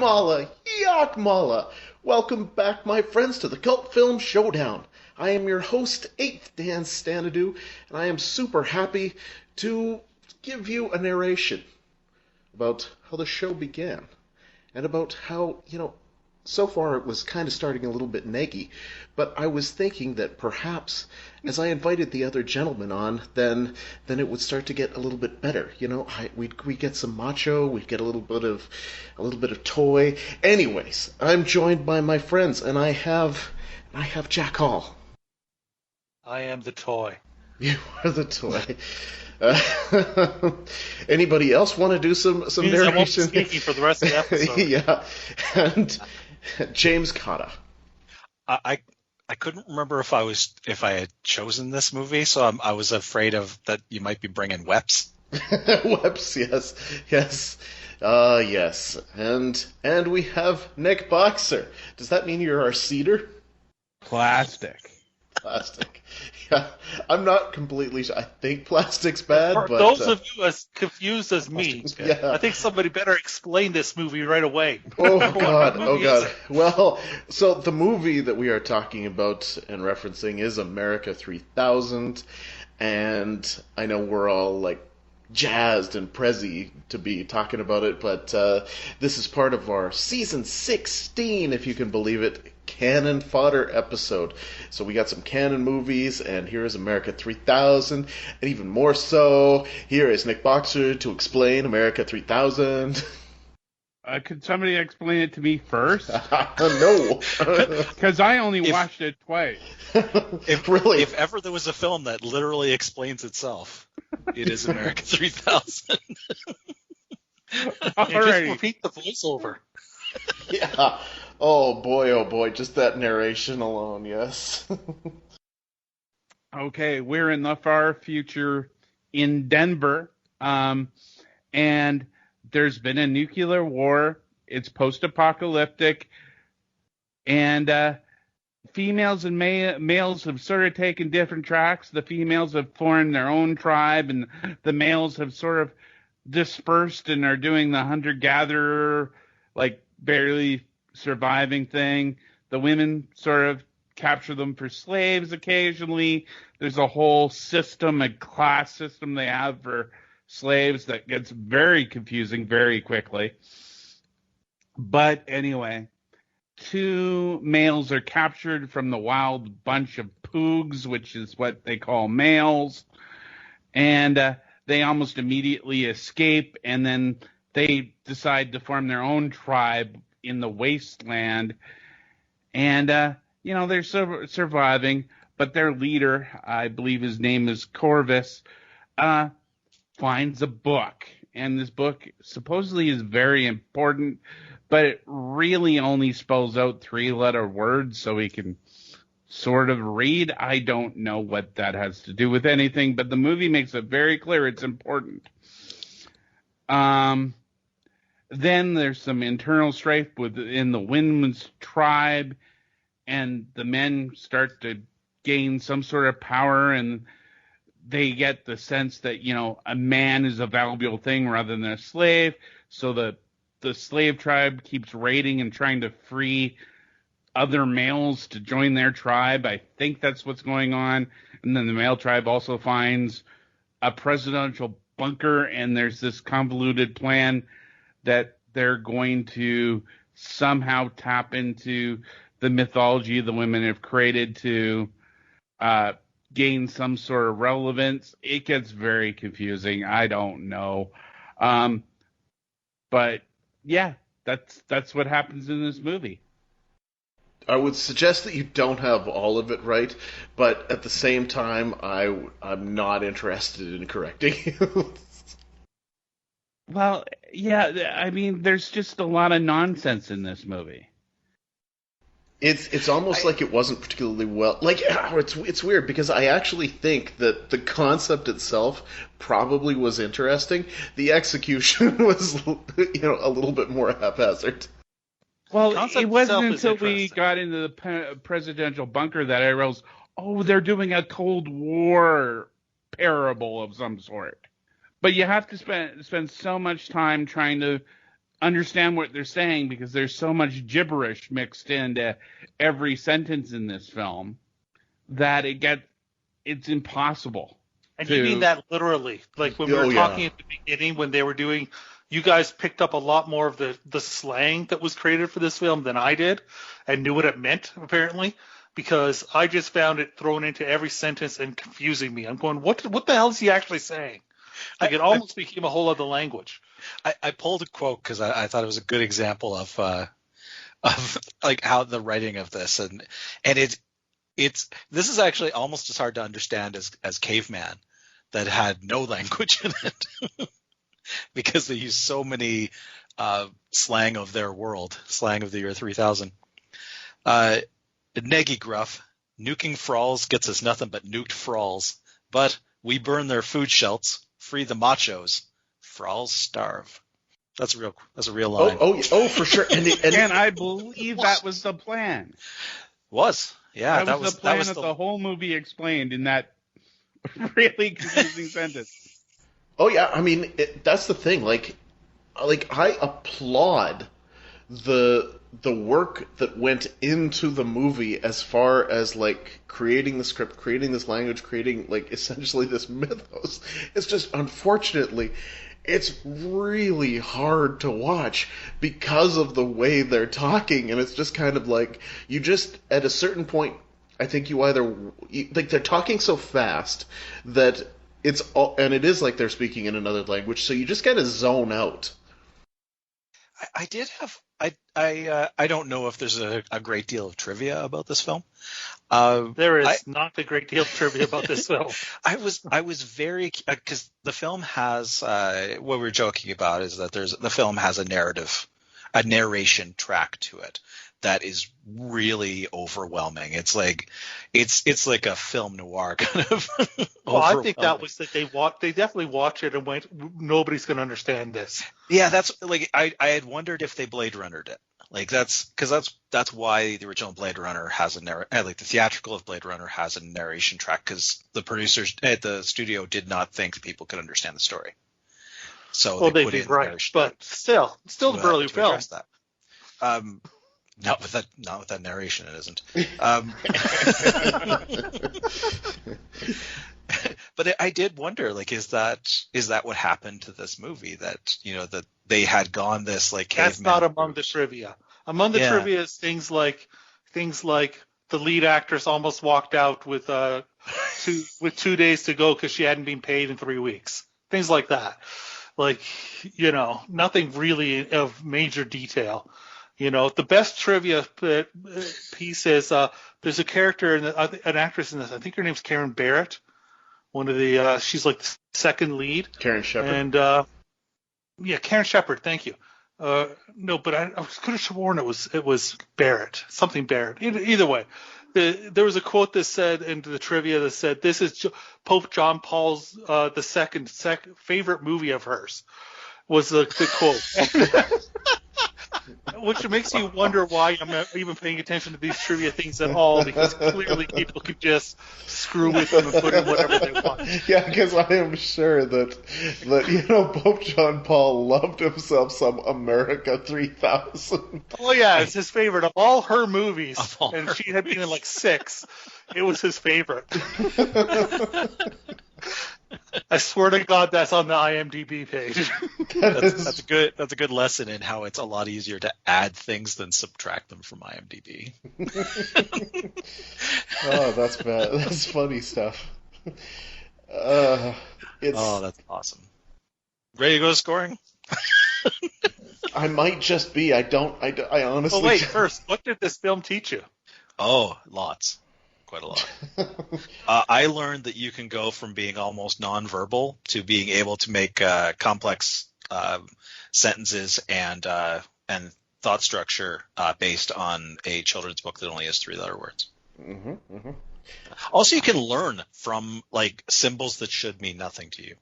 Guatemala, Yakmala. Welcome back, my friends, to the cult film Showdown. I am your host, 8th Dan Stanadu, and I am super happy to give you a narration about how the show began and about how, so far it was kind of starting a little bit neggy, but I was thinking that perhaps as I invited the other gentlemen on, then it would start to get a little bit better. We'd get some macho, we'd get a little bit of toy. Anyways, I'm joined by my friends, and I have Jack Hall. I am the toy. You are the toy. Anybody else want to do some narration? I won't be sneaky for the rest of the episode. Yeah, and James Cotta. I couldn't remember if I had chosen this movie, so I was afraid of that you might be bringing Weps. Weps, yes, yes, and we have Nick Boxer. Does that mean you're our cedar? Plastic. Yeah, I'm not completely sure. I think plastic's bad, For but those of you as confused as me, yeah. I think somebody better explain this movie right away. Oh God. Well, so the movie that we are talking about and referencing is America 3000, and I know we're all like jazzed and prezzy to be talking about it, but this is part of our season 16, if you can believe it, canon fodder episode. So we got some canon movies, and here is America 3000, and even more so, here is Nick Boxer to explain America 3000. Could somebody explain it to me first? No. Because I only watched it twice. If ever there was a film that literally explains itself, it is America 3000. Just repeat the voiceover. Yeah. Oh boy, just that narration alone, yes. Okay, we're in the far future in Denver, and there's been a nuclear war. It's post-apocalyptic, and females and males have sort of taken different tracks. The females have formed their own tribe, and the males have sort of dispersed and are doing the hunter-gatherer, like barely surviving thing. The women sort of capture them for slaves occasionally. There's a whole system, a class system they have for slaves that gets very confusing very quickly. But anyway, 2 males are captured from the wild bunch of poogs, which is what they call males, and they almost immediately escape, and then they decide to form their own tribe in the wasteland, and they're surviving, but their leader, I believe his name is Corvus, finds a book, and this book supposedly is very important, but it really only spells out 3-letter words so he can sort of read. I don't know what that has to do with anything, but the movie makes it very clear it's important. Then there's some internal strife within the women's tribe, and the men start to gain some sort of power, and they get the sense that, a man is a valuable thing rather than a slave. So the slave tribe keeps raiding and trying to free other males to join their tribe. I think that's what's going on. And then the male tribe also finds a presidential bunker, and there's this convoluted plan that they're going to somehow tap into the mythology the women have created to gain some sort of relevance. It gets very confusing. I don't know. But yeah, that's what happens in this movie. I would suggest that you don't have all of it right, but at the same time, I'm not interested in correcting you. Well, yeah, I mean, there's just a lot of nonsense in this movie. It's almost like it wasn't particularly well. It's weird because I actually think that the concept itself probably was interesting. The execution was, a little bit more haphazard. Well, it wasn't until we got into the presidential bunker that I realized, they're doing a Cold War parable of some sort. But you have to spend so much time trying to understand what they're saying because there's so much gibberish mixed into every sentence in this film that it's impossible. And you mean that literally? Like when we were talking at the beginning, when they were doing, you guys picked up a lot more of the slang that was created for this film than I did, and knew what it meant apparently. Because I just found it thrown into every sentence and confusing me. I'm going, what the hell is he actually saying? Like it almost became a whole other language. I pulled a quote because I thought it was a good example of like how the writing of this and this is actually almost as hard to understand as Caveman, that had no language in it because they use so many slang of their world, slang of the year 3000. Neggy gruff, nuking frawls gets us nothing but nuked frawls, but we burn their food shelts, free the machos, frawls starve. That's a real line. Oh, for sure. And I believe that was the plan. Yeah, that was the plan that the whole movie explained in that really confusing sentence. Oh yeah, I mean that's the thing. Like I applaud the work that went into the movie as far as like creating the script, creating this language, creating like essentially this mythos. It's just unfortunately it's really hard to watch because of the way they're talking, and it's just kind of like you just at a certain point I think like they're talking so fast that it's all, and it is like they're speaking in another language, so you just kind of zone out. I did have I don't know if there's a great deal of trivia about this film. There is not a great deal of trivia about this film. I was very because the film has what we were joking about is that the film has a narration track to it that is really overwhelming. It's like a film noir kind of. Well, I think that was that they definitely watched it and went, nobody's going to understand this. Yeah, that's like I had wondered if they Blade Runnered it. Like that's why the original Blade Runner has like the theatrical of Blade Runner has a narration track, because the producers at the studio did not think people could understand the story. So they put in right, but still the burly film. That. Not with that narration, it isn't. But I did wonder, like, is that what happened to this movie? That that they had gone this like caveman. That's not among the trivia. Among the trivia is things like the lead actress almost walked out with 2 days to go because she hadn't been paid in 3 weeks. Things like that. Like nothing really of major detail. The best trivia piece is there's a character an actress in this. I think her name's Karen Barrett. One of the she's like the second lead. Karen Shepherd. And Karen Shepherd. Thank you. No, but I could have sworn it was Barrett. Something Barrett. Either way, there was a quote that said in the trivia that said this is Pope John Paul's the second favorite movie of hers. Was the quote. Which makes you wonder why I'm not even paying attention to these trivia things at all, because clearly people could just screw with them and put in whatever they want. Yeah, because I am sure that Pope John Paul loved himself some America 3000. Oh yeah, it's his favorite of all her movies, and she had been in like 6. It was his favorite. I swear to God, that's on the IMDb page. That's a good lesson in how it's a lot easier to add things than subtract them from IMDb. Oh, that's bad. That's funny stuff. That's awesome. Ready to go to scoring? I might just be. I honestly. Oh wait, first, what did this film teach you? Oh, lots. Quite a lot. I learned that you can go from being almost nonverbal to being able to make complex sentences and thought structure based on a children's book that only has 3-letter words. Mm-hmm, mm-hmm. Also, you can learn from like symbols that should mean nothing to you.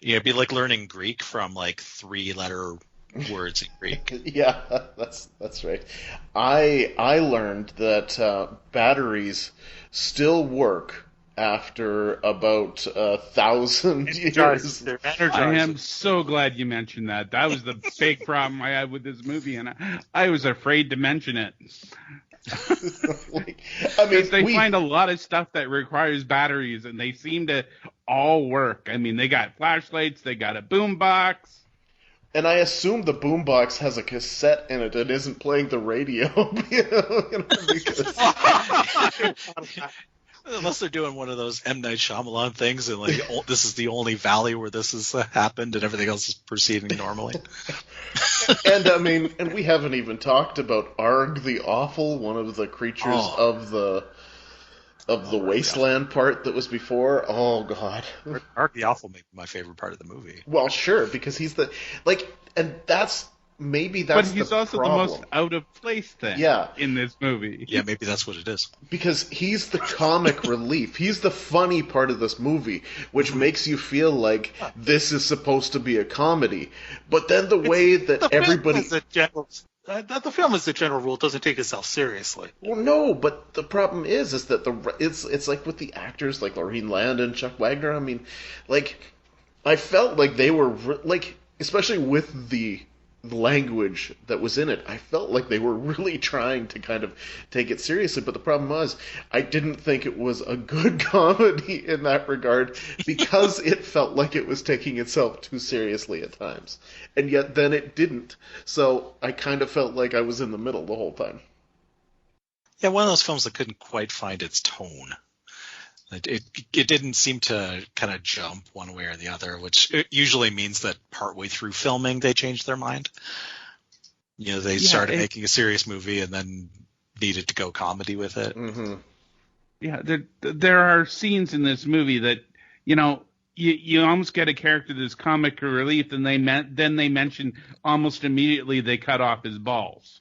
It'd be like learning Greek from like 3-letter words in Greek. Yeah, that's right. I learned that batteries still work after about 1,000 years. They're energized. I am so glad you mentioned that. That was the big problem I had with this movie, and I was afraid to mention it. Because they find a lot of stuff that requires batteries, and they seem to all work. I mean, they got flashlights, they got a boombox. And I assume the boombox has a cassette in it and isn't playing the radio. Because... Unless they're doing one of those M. Night Shyamalan things, and like this is the only valley where this has happened, and everything else is proceeding normally. And I mean, and we haven't even talked about Arg the Awful, one of the creatures of the wasteland part that was before. Oh God, Arg the Awful may be my favorite part of the movie. Well, sure, because he's the and that's. Maybe that's the problem. But he's also the most out-of-place thing in this movie. Yeah, maybe that's what it is. Because he's the comic relief. He's the funny part of this movie, which makes you feel like this is supposed to be a comedy. But then the way that everybody... The film, as a general rule, doesn't take itself seriously. Well, no, but the problem is that it's like with the actors, like Lorraine Land and Chuck Wagner. I mean, like, I felt like they were, like, especially with the language that was in it, I felt like they were really trying to kind of take it seriously, but the problem was I didn't think it was a good comedy in that regard because it felt like it was taking itself too seriously at times, and yet then it didn't, so I kind of felt like I was in the middle the whole time. Yeah, one of those films that couldn't quite find its tone. It didn't seem to kind of jump one way or the other, which usually means that partway through filming they changed their mind. You know, they started making a serious movie and then needed to go comedy with it. Mm-hmm. Yeah, there are scenes in this movie that, you know, you almost get a character that's comic relief, and then they mention almost immediately they cut off his balls.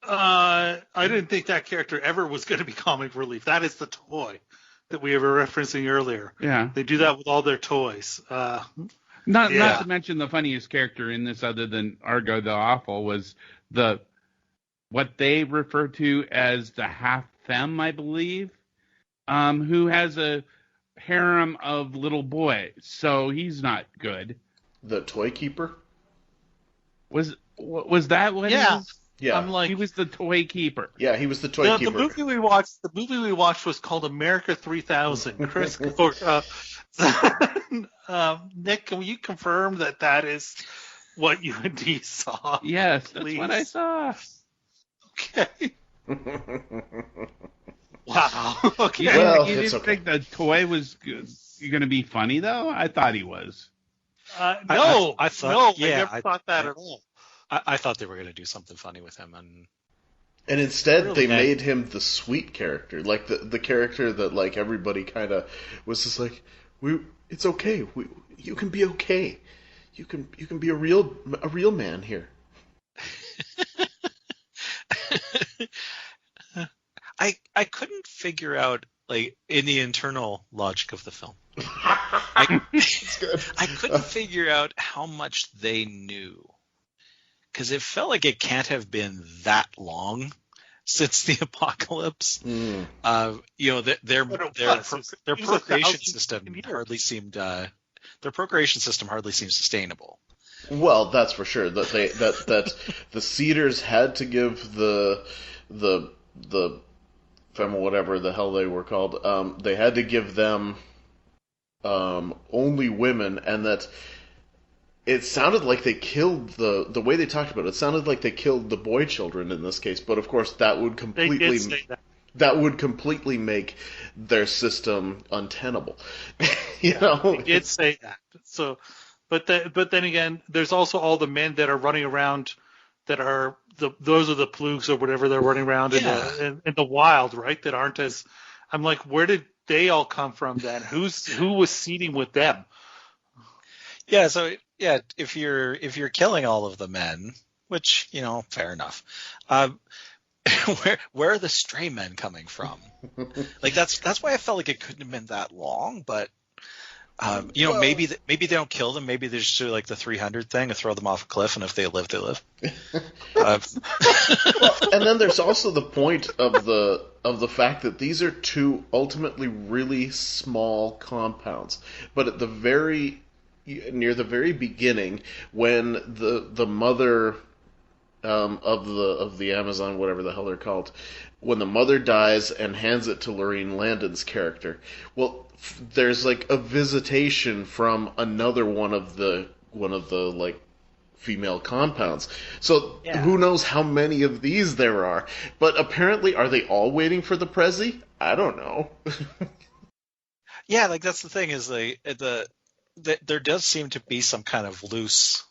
I didn't think that character ever was going to be comic relief. That is the toy that we were referencing earlier. Yeah. They do that with all their toys. Not to mention the funniest character in this, other than Argo the Awful, was what they refer to as the half femme, I believe, who has a harem of little boys. So he's not good. The toy keeper? Was that what? Yeah. Yeah, I'm like, he was the toy keeper. Yeah, he was the toy keeper. The movie we watched was called America 3000. Chris, Nick, can you confirm that is what you and Dee saw? Yes, please? That's what I saw. Okay. Wow. Okay. Well, you didn't think the toy was going to be funny, though? I thought he was. No, I thought, I never thought that at all. I thought they were going to do something funny with him, and instead really they made him the sweet character, like the character that like everybody kind of was just like, it's okay, you can be okay, you can be a real man here. I couldn't figure out, like, in the internal logic of the film, I couldn't figure out how much they knew. Because it felt like it can't have been that long since the apocalypse. Mm. You know, their procreation system hardly seemed sustainable. Well, that's for sure. That the Cedars had to give the femme, whatever the hell they were called, they had to give them only women, and that. It sounded like they killed the way they talked about it. It sounded like they killed the boy children in this case, but of course that would completely make their system untenable. you know, they did say that. So, but then again, there's also all the men that are running around that are those are the plugs or whatever they're running around in the wild, right? That aren't as. I'm like, where did they all come from then? Who was seeding with them? Yeah, so if you're killing all of the men, which, you know, fair enough, where are the stray men coming from? Like that's why I felt like it couldn't have been that long, but Maybe they don't kill them. Maybe they just do like the 300 thing and throw them off a cliff, and if they live, they live. Well, and then there's also the point of the fact that these are two ultimately really small compounds, but at near the very beginning, when the mother of the Amazon, whatever the hell they're called, when the mother dies and hands it to Lorene Landon's character, well, there's like a visitation from another one of the like female compounds. So who knows how many of these there are? But apparently, are they all waiting for the Prezi? I don't know. Yeah, like that's the thing is there does seem to be some kind of loose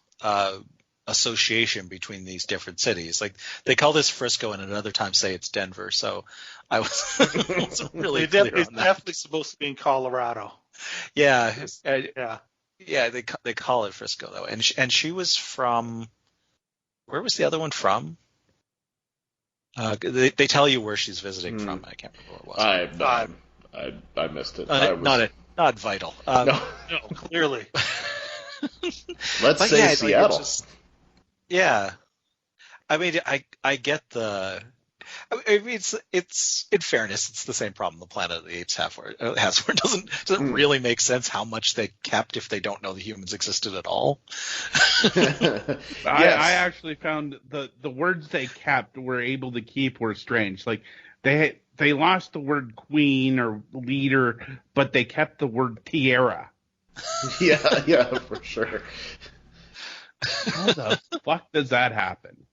association between these different cities. Like they call this Frisco and another time say it's Denver. So I wasn't really clear on that. It's definitely supposed to be in Colorado. Yeah. Yeah. Yeah, they call it Frisco though. And she was from, where was the other one from? They tell you where she's visiting from. I can't remember what it was. I missed it. Not vital. No, clearly. Let's say Seattle. Yeah, I mean, I get the. I mean, it's in fairness, it's the same problem the Planet of the Apes has, where it doesn't really make sense how much they kept if they don't know the humans existed at all. Yes. I actually found the words they kept were able to keep were strange. Like they lost the word queen or leader, but they kept the word tiara. Yeah, for sure. How the fuck does that happen?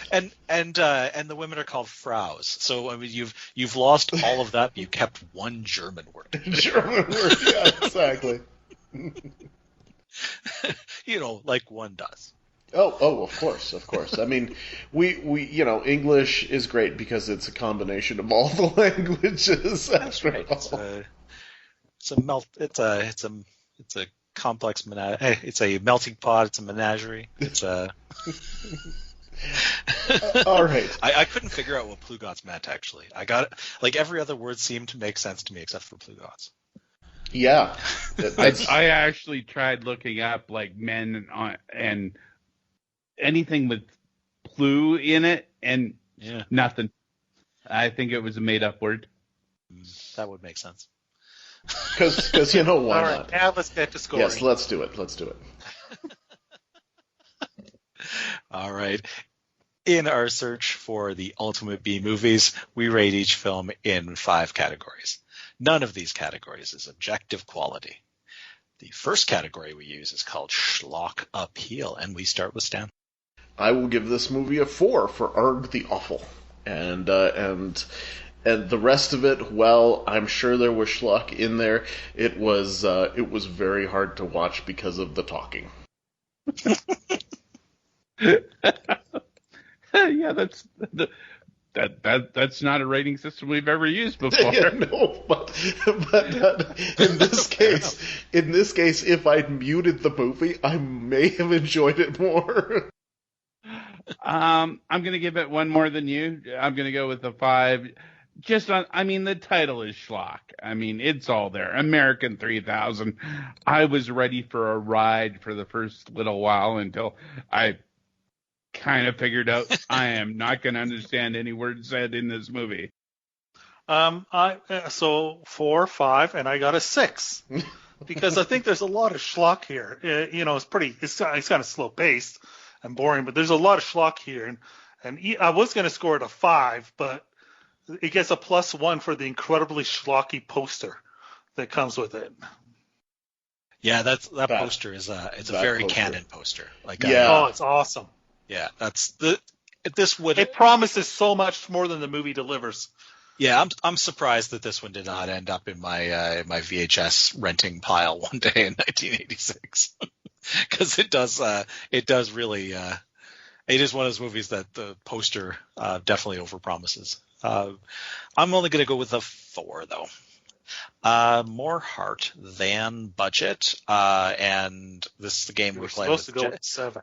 And the women are called Fraus. So I mean, you've lost all of that, but you kept one German word. German word, yeah, exactly. Like one does. Oh, of course. I mean, we English is great because it's a combination of all the languages. That's right. It's a complex it's a melting pot. It's a menagerie. It's a. All right. I couldn't figure out what plugots meant actually. I got it. Like every other word seemed to make sense to me except for plugots. Yeah. I actually tried looking up like men and anything with plu in it, and nothing. I think it was a made-up word. That would make sense. Because why All right, not? now let's get to scoring. Yes, let's do it. All right. In our search for the ultimate B movies, we rate each film in 5 categories. None of these categories is objective quality. The first category we use is called Schlock Appeal, and we start with Stan. I will give this movie a 4 for Arg the Awful. And the rest of it, well, I'm sure there was schlock in there. It was very hard to watch because of the talking. Yeah, that's not a rating system we've ever used before. Yeah, no, but in this case, if I'd muted the movie, I may have enjoyed it more. I'm going to give it one more than you. I'm going to go with a 5. The title is schlock. I mean, it's all there. American 3000. I was ready for a ride for the first little while until I kind of figured out I am not going to understand any words said in this movie. So 4, 5, and I got a 6 because I think there's a lot of schlock here. It's kind of slow paced and boring, but there's a lot of schlock here, and I was going to score it a 5, but it gets a +1 for the incredibly schlocky poster that comes with it. Yeah, that poster is a very poster. Canon poster. It's awesome. Yeah, it promises so much more than the movie delivers. Yeah, I'm surprised that this one did not end up in my my VHS renting pile one day in 1986, because it does really it is one of those movies that the poster definitely overpromises. I'm only going to go with a 4 though. More heart than budget, and this is the game we play. Supposed to go with 7.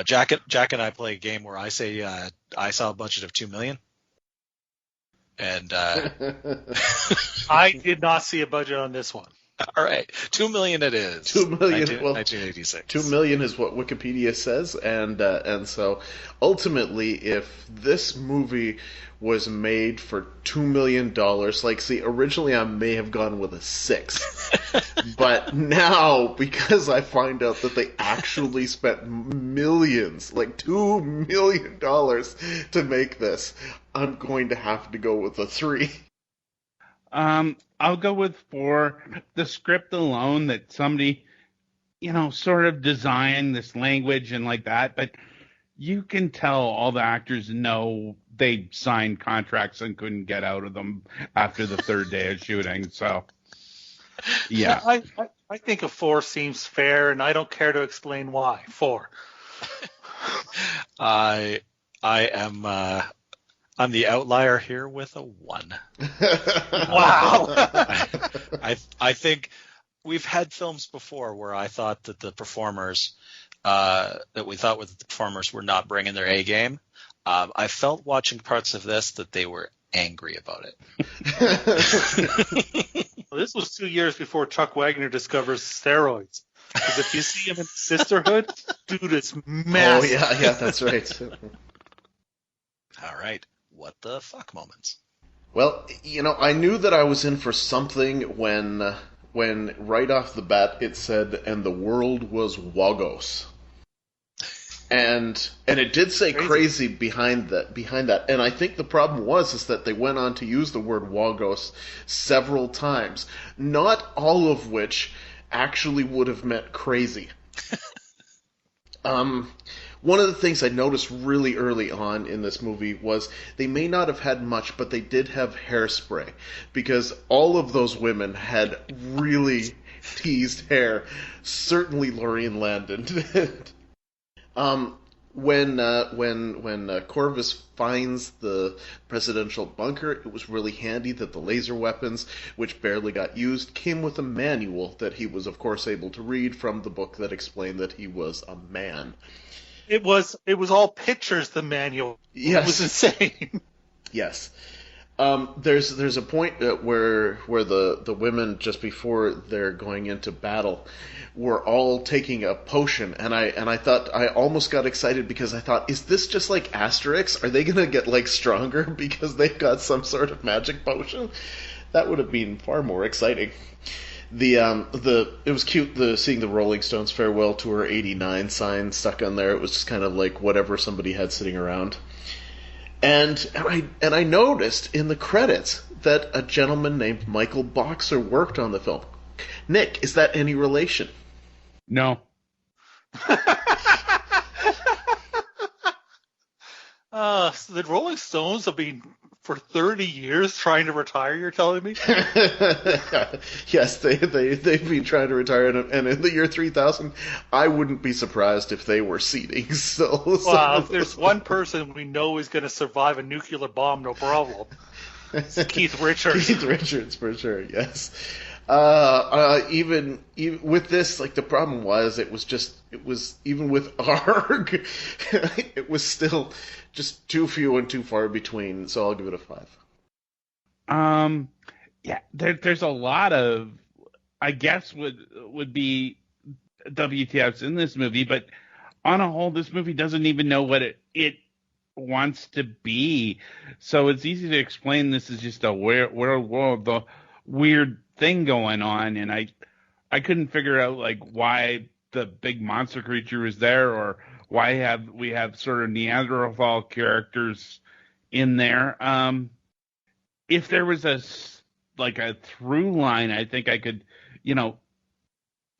Jack and I play a game where I say I saw a budget of $2 million. And I did not see a budget on this one. all right, $2 million it is. 2 million. 1986. 2 million is what Wikipedia says, and so ultimately, if this movie was made for $2 million, originally I may have gone with a 6, but now because I find out that they actually spent millions, like $2 million to make this, I'm going to have to go with a 3. I'll go with 4. The script alone, that somebody, sort of designed this language and like that, but you can tell all the actors know they signed contracts and couldn't get out of them after the third day of shooting. So, yeah. I think a 4 seems fair, and I don't care to explain why. 4. I am I'm the outlier here with a 1. Wow. I think we've had films before where I thought that the performers were not bringing their A game. I felt watching parts of this that they were angry about it. Well, this was 2 years before Chuck Wagner discovers steroids. Because if you see him in Sisterhood, dude, it's massive. Oh yeah, that's right. All right. What the fuck moments? Well, I knew that I was in for something when right off the bat it said, and the world was Wagos. And it did say crazy behind that. And I think the problem is that they went on to use the word Wagos several times, not all of which actually would have meant crazy. One of the things I noticed really early on in this movie was they may not have had much, but they did have hairspray, because all of those women had really teased hair. Certainly Lorraine Landon did. When Corvus finds the presidential bunker, it was really handy that the laser weapons, which barely got used, came with a manual that he was, of course, able to read from the book that explained that he was a man. It was all pictures, the manual. Yes. It was insane. Yes. There's a point where the women, just before they're going into battle, were all taking a potion, and I thought, I almost got excited because I thought, is this just like Asterix? Are they gonna get stronger because they've got some sort of magic potion? That would have been far more exciting. It was cute seeing the Rolling Stones farewell tour '89 sign stuck on there. It was just kind of like whatever somebody had sitting around. And I noticed in the credits that a gentleman named Michael Boxer worked on the film. Nick, is that any relation? No. So the Rolling Stones have been for 30 years trying to retire, you're telling me? Yes, they've been trying to retire, and in the year 3000, I wouldn't be surprised if they were seeding. Wow, if there's one person we know is going to survive a nuclear bomb, no problem. It's Keith Richards. Keith Richards, for sure, yes. Even with this, the problem was it was even with ARG, it was still just too few and too far between. So I'll give it a 5. Yeah, there's a lot of, I guess would be WTFs in this movie, but on a whole, this movie doesn't even know what it wants to be. So it's easy to explain this is just a weird thing going on, and I couldn't figure out why the big monster creature is there, or why we have sort of Neanderthal characters in there. If there was a through line, I think I could,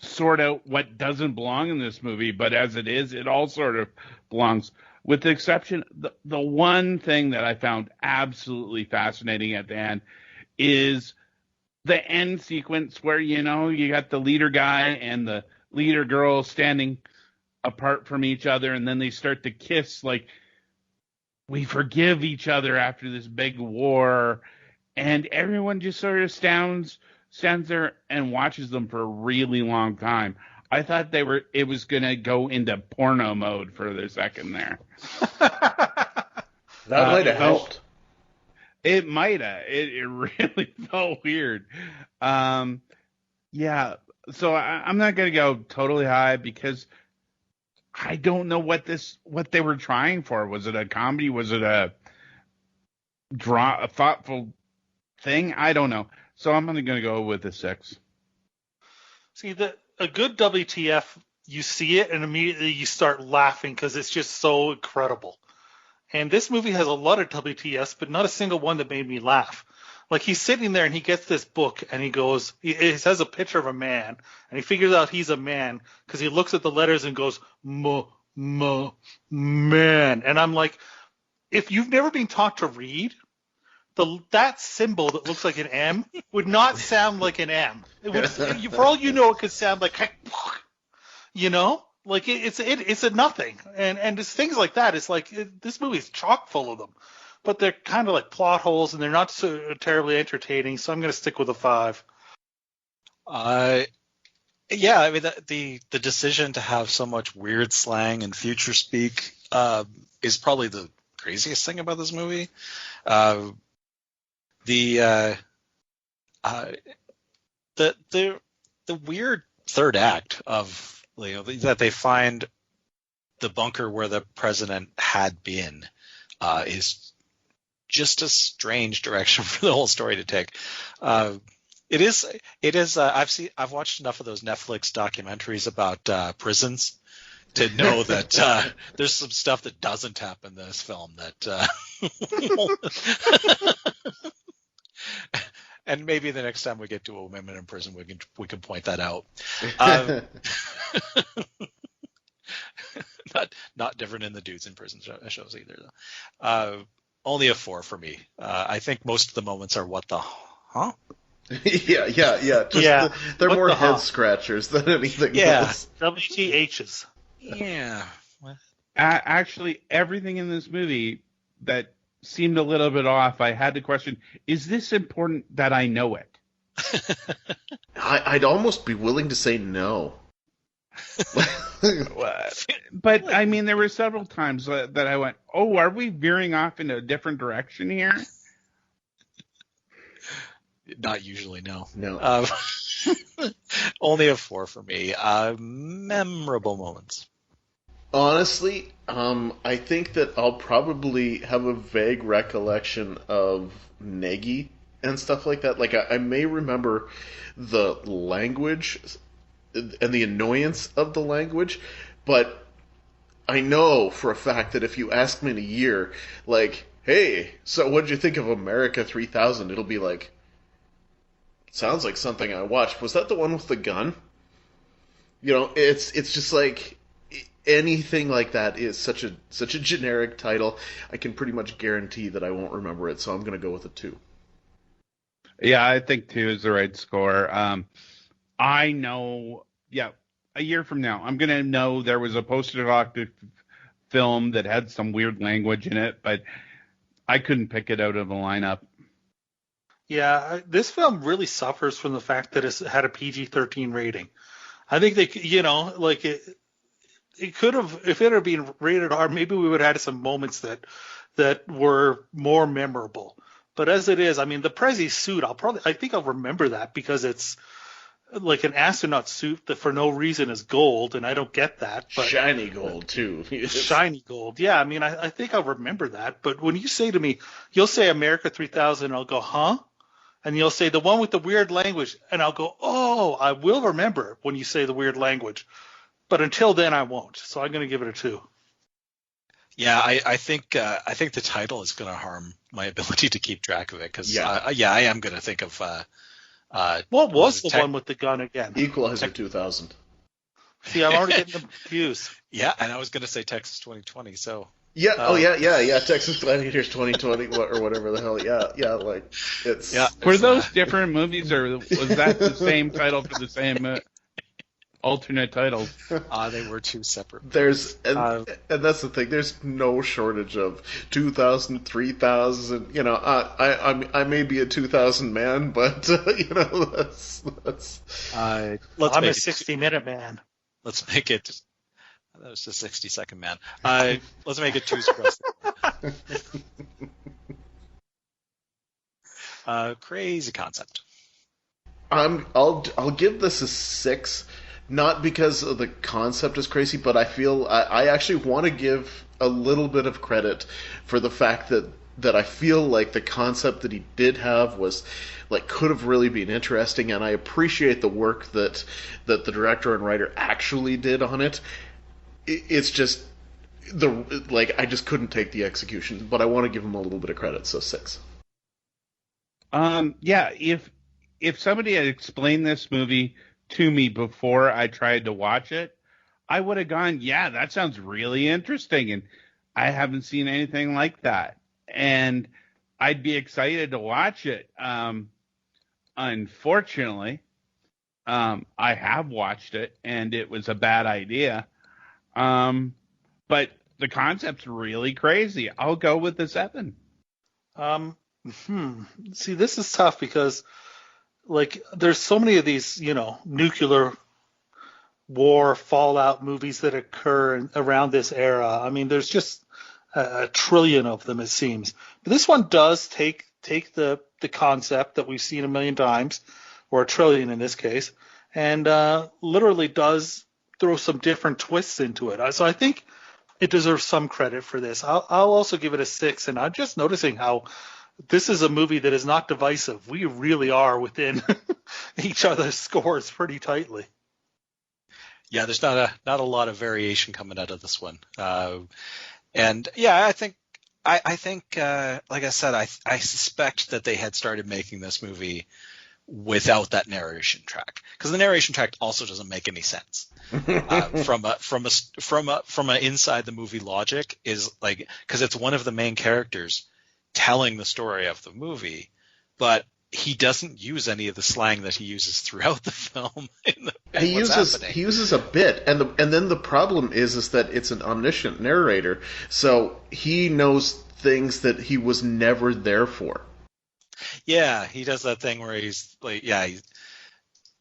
sort out what doesn't belong in this movie, but as it is, it all sort of belongs. With the exception, the one thing that I found absolutely fascinating at the end is the end sequence where, you got the leader guy and the leader girl standing apart from each other, and then they start to kiss we forgive each other after this big war, and everyone just sort of stands there and watches them for a really long time. I thought it was going to go into porno mode for the second there. That might have helped. It might have. It really felt weird. Yeah. So I'm not gonna go totally high because I don't know what they were trying for. Was it a comedy? Was it a thoughtful thing? I don't know. So I'm only gonna go with a 6. See, a good WTF, you see it and immediately you start laughing because it's just so incredible. And this movie has a lot of WTFs, but not a single one that made me laugh. Like, he's sitting there and he gets this book and he goes, he has a picture of a man and he figures out he's a man because he looks at the letters and goes, man. And I'm like, if you've never been taught to read, that symbol that looks like an M would not sound like an M. It would, for all you know, it could sound like, you know, like it's a nothing. And it's things like that. It's like this movie is chock full of them, but they're kind of like plot holes and they're not so terribly entertaining. So I'm going to stick with a 5. Yeah, I mean the decision to have so much weird slang and future speak is probably the craziest thing about this movie. The weird third act of, you know, that they find the bunker where the president had been is just a strange direction for the whole story to take. It is. I've watched enough of those Netflix documentaries about prisons to know that there's some stuff that doesn't happen in this film that. And maybe the next time we get to a women in prison, we can point that out. Not different in the dudes in prison shows either, though. Only a 4 for me. I think most of the moments are what the huh? yeah. They're What more the head huh? scratchers than anything Yeah. else. WTHs. Yeah. Actually, everything in this movie that seemed a little bit off, I had to question, is this important that I know it? I'd almost be willing to say no. But, I mean, there were several times that I went, oh, are we veering off in a different direction here? Not usually, no. No. Only a 4 for me. Memorable moments. Honestly, I think that I'll probably have a vague recollection of Negi and stuff like that. Like, I may remember the language and the annoyance of the language, but I know for a fact that if you ask me in a year, like, hey, so what did you think of America 3000? It'll be like, sounds like something I watched. Was that the one with the gun? You know, it's just like anything like that is such a generic title. I can pretty much guarantee that I won't remember it, so I'm going to go with a 2. Yeah, I think 2 is the right score. I know, a year from now, I'm going to know there was a post-apocalyptic film that had some weird language in it, but I couldn't pick it out of the lineup. Yeah, this film really suffers from the fact that it had a PG-13 rating. I think they, you know, like it could have, if it had been rated R, maybe we would have had some moments that were more memorable. But as it is, I mean, the Prezi suit, I think I'll remember that because it's like an astronaut suit that for no reason is gold, and I don't get that. But Shiny gold, too. shiny gold. Yeah, I mean, I think I'll remember that. But when you say to me, you'll say America 3000, I'll go, huh? And you'll say the one with the weird language, and I'll go, oh, I will remember when you say the weird language. But until then, I won't. So I'm going to give it a 2. Yeah, I think the title is going to harm my ability to keep track of it because I am going to think of what was the one with the gun again? Equalizer 2000. See, I'm already getting them confused. Yeah, and I was going to say Texas 2020. So Yeah, Texas Gladiators 2020 or whatever the hell. Yeah, like it's. Yeah. Were those different movies, or was that the same title for the same alternate titles? They were 2 separate. And that's the thing. There's no shortage of 2000, 3000. You know, I may be a 2000 man, but you know that's. I'm a 60-minute man. Let's make it. That was a 60-second man. Let's make it 2 across. Crazy concept. I'll give this a 6, not because of the concept is crazy, but I feel I actually want to give a little bit of credit for the fact that I feel like the concept that he did have was like could have really been interesting, and I appreciate the work that the director and writer actually did on it. It's just I just couldn't take the execution, but I want to give him a little bit of credit, so 6. Yeah, if somebody had explained this movie to me before I tried to watch it, I would have gone, yeah, that sounds really interesting, and I haven't seen anything like that, and I'd be excited to watch it. Unfortunately, I have watched it, and it was a bad idea. But the concept's really crazy. I'll go with the 7. See, this is tough because, like, there's so many of these, nuclear war fallout movies that occur around this era. I mean, there's just a trillion of them, it seems. But this one does take the concept that we've seen a million times, or a trillion in this case, and literally does throw some different twists into it. So I think it deserves some credit for this. I'll also give it a 6, and I'm just noticing how this is a movie that is not divisive. We really are within each other's scores pretty tightly. Yeah, there's not a lot of variation coming out of this one. And yeah, I think like I said, I suspect that they had started making this movie without that narration track, because the narration track also doesn't make any sense from an inside the movie logic, is like, because it's one of the main characters telling the story of the movie, but he doesn't use any of the slang that he uses throughout the film. He uses a bit, and then the problem is that it's an omniscient narrator, so he knows things that he was never there for. Yeah, he does that thing where he's like,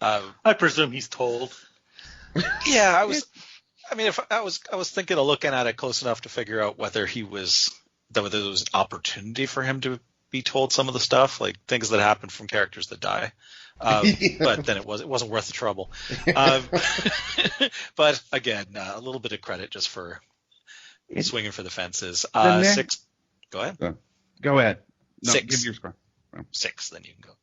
I presume he's told. Yeah, I was thinking of looking at it close enough to figure out whether there was an opportunity for him to be told some of the stuff, like things that happen from characters that die. But then it wasn't worth the trouble. But again, a little bit of credit just for swinging for the fences. 6. Go ahead. Go ahead. No, 6. give your score. 6, then you can go.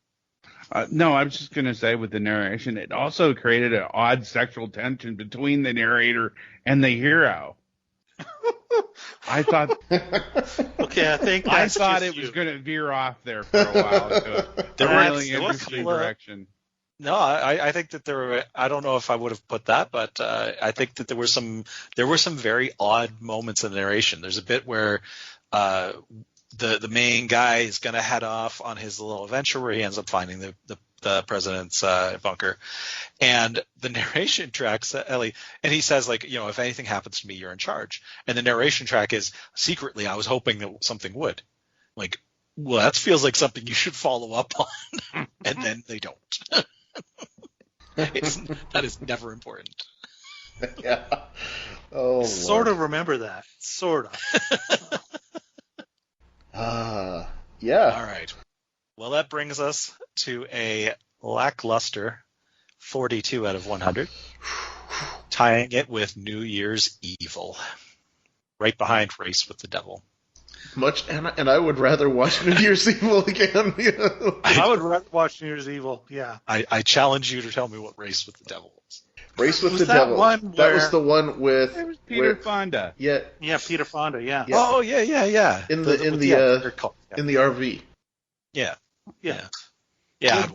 No, I was just going to say with the narration, it also created an odd sexual tension between the narrator and the hero. I thought. Okay, I thought it was going to veer off there for a while. There were really interesting direction. No, I think that there were. I don't know if I would have put that, but I think that there were some very odd moments in the narration. There's a bit where the main guy is going to head off on his little adventure where he ends up finding the president's bunker, and the narration tracks Ellie, and he says, like, if anything happens to me, you're in charge. And the narration track is, secretly, I was hoping that something would. Like, well, that feels like something you should follow up on, and then they don't. That is never important. Yeah. Oh. Sort of remember that. Sort of. Yeah. All right. Well, that brings us to a lackluster 42 out of 100, tying it with New Year's Evil, right behind Race with the Devil. And I would rather watch New Year's Evil again. I would rather watch New Year's Evil. Yeah. I challenge you to tell me what Race with the Devil is. Race with the Devil. That was the one with Peter Fonda. Yeah. Yeah, Peter Fonda. Yeah. Oh yeah. In the RV. Yeah. Yeah. Yeah.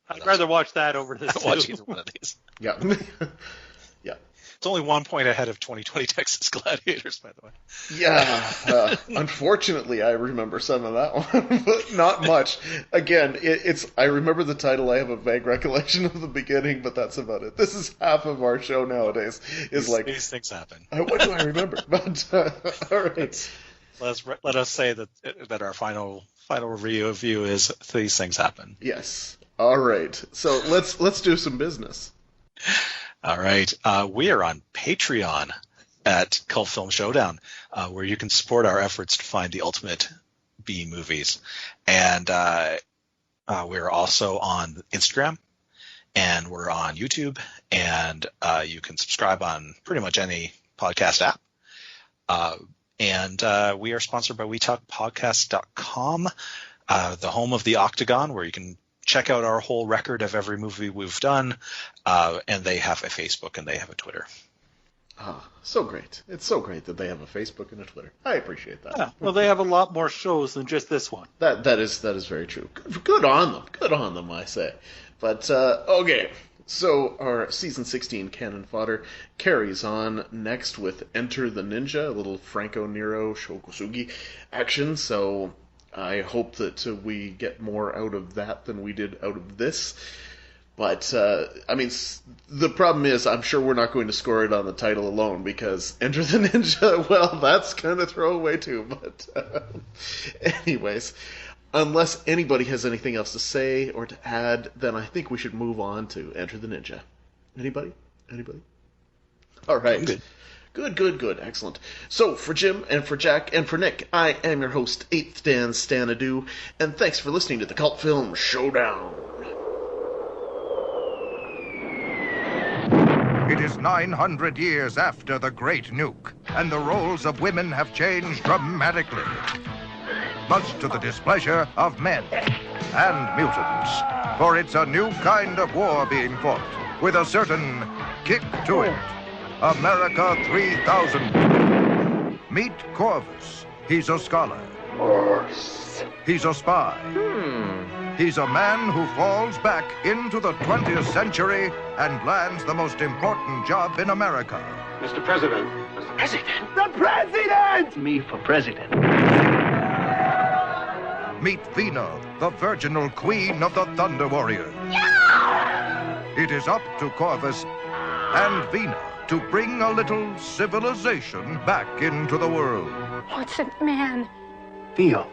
I'd rather watch that over this. I'd watch either one of these. Yeah. Yeah. It's only 1 point ahead of 2020 Texas Gladiators, by the way. Yeah. Unfortunately, I remember some of that one, but not much. Again, I remember the title. I have a vague recollection of the beginning, but that's about it. This is half of our show nowadays. These things happen. What do I remember? But all right. Let us say that our final review is These Things Happen. Yes. All right. So let's do some business. All right. We are on Patreon at Cult Film Showdown, where you can support our efforts to find the ultimate B movies. And We're also on Instagram, and we're on YouTube, and you can subscribe on pretty much any podcast app. And we are sponsored by WeTalkPodcast.com, the home of the Octagon, where you can check out our whole record of every movie we've done. And they have a Facebook and they have a Twitter. So great. It's so great that they have a Facebook and a Twitter. I appreciate that. Yeah, well, they have a lot more shows than just this one. That is very true. Good on them. Good on them, I say. But, okay. So our season 16 canon fodder carries on next with Enter the Ninja, a little Franco Nero Shokusugi action. So I hope that we get more out of that than we did out of this. But, I mean, the problem is I'm sure we're not going to score it on the title alone, because Enter the Ninja, well, that's kind of throwaway too. But anyways, unless anybody has anything else to say or to add, then I think we should move on to Enter the Ninja. Anybody? All right. I'm good. Good. Excellent. So, for Jim and for Jack and for Nick, I am your host, 8th Dan Stanadu, and thanks for listening to the cult film Showdown. It is 900 years after the Great Nuke, and the roles of women have changed dramatically, much to the displeasure of men and mutants. For it's a new kind of war being fought, with a certain kick to it. America 3000. Meet Corvus. He's a scholar. He's a spy. He's a man who falls back into the 20th century and lands the most important job in America. Mr. President. Mr. President? The President! Me for president. Meet Vina, the virginal queen of the Thunder Warriors. It is up to Corvus and Vina to bring a little civilization back into the world. What's it, man? Theo.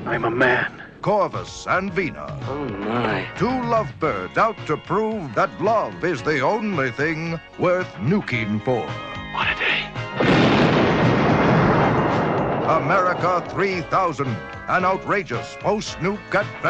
I'm a man. Corvus and Vina. Oh, my. Two lovebirds out to prove that love is the only thing worth nuking for. What a day. America 3000, an outrageous post-nuke adventure.